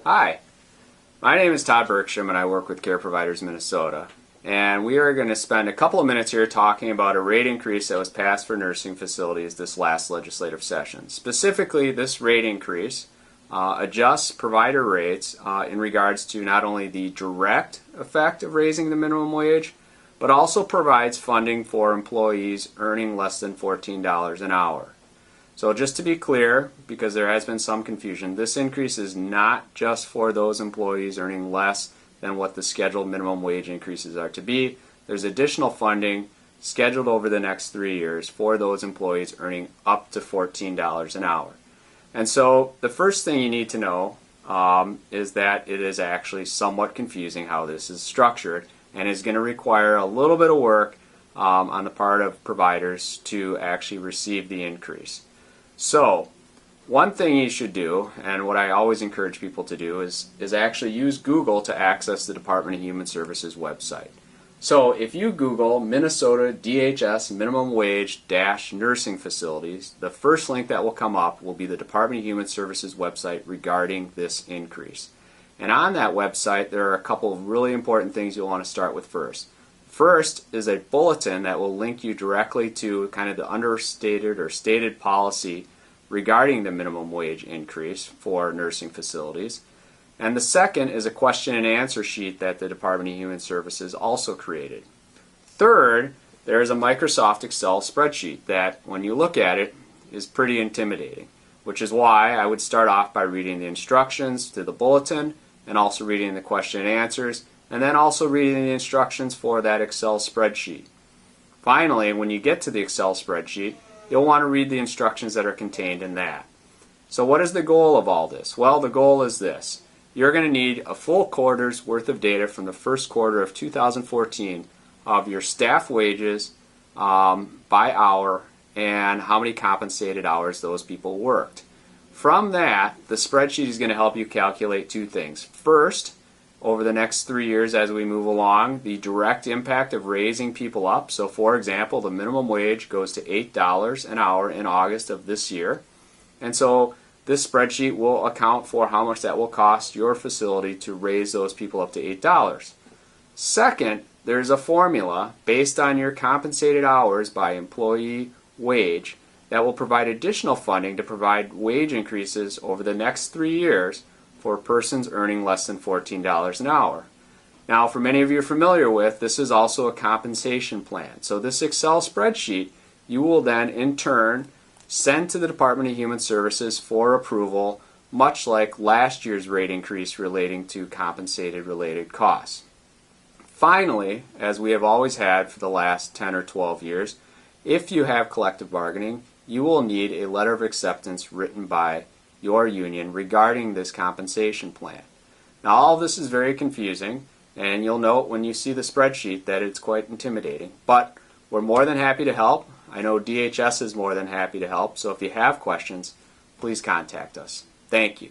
Hi, my name is Todd Bergstrom and I work with Care Providers Minnesota. And we are going to spend a couple of minutes here talking about a rate increase that was passed for nursing facilities this last legislative session. Specifically, this rate increase adjusts provider rates in regards to not only the direct effect of raising the minimum wage, but also provides funding for employees earning less than $14 an hour. So just to be clear, because there has been some confusion, this increase is not just for those employees earning less than what the scheduled minimum wage increases are to be. There's additional funding scheduled over the next 3 years for those employees earning up to $14 an hour. And so the first thing you need to know is that it is actually somewhat confusing how this is structured and is going to require a little bit of work on the part of providers to actually receive the increase. So one thing you should do, and what I always encourage people to do, is actually use Google to access the Department of Human Services website. So if you Google Minnesota DHS minimum wage nursing facilities, the first link that will come up will be the Department of Human Services website regarding this increase. And on that website there are a couple of really important things you'll want to start with first. First is a bulletin that will link you directly to kind of the understated or stated policy regarding the minimum wage increase for nursing facilities. And the second is a question and answer sheet that the Department of Human Services also created. Third, there is a Microsoft Excel spreadsheet that, when you look at it, is pretty intimidating, which is why I would start off by reading the instructions to the bulletin and also reading the question and answers, and then also reading the instructions for that Excel spreadsheet. Finally, when you get to the Excel spreadsheet, you'll want to read the instructions that are contained in that. So what is the goal of all this? Well, the goal is this. You're going to need a full quarter's worth of data from the first quarter of 2014 of your staff wages by hour and how many compensated hours those people worked. From that, the spreadsheet is going to help you calculate two things. First, over the next 3 years as we move along, the direct impact of raising people up. So for example, the minimum wage goes to $8 an hour in August of this year. And so this spreadsheet will account for how much that will cost your facility to raise those people up to $8. Second, there's a formula based on your compensated hours by employee wage that will provide additional funding to provide wage increases over the next 3 years for persons earning less than $14 an hour. Now, for many of you are familiar with, this is also a compensation plan. So this Excel spreadsheet you will then in turn send to the Department of Human Services for approval, much like last year's rate increase relating to compensated related costs. Finally, as we have always had for the last 10 or 12 years, if you have collective bargaining, you will need a letter of acceptance written by your union regarding this compensation plan. Now all of this is very confusing, and you'll note when you see the spreadsheet that it's quite intimidating, but we're more than happy to help. I know DHS is more than happy to help, so if you have questions, please contact us. Thank you.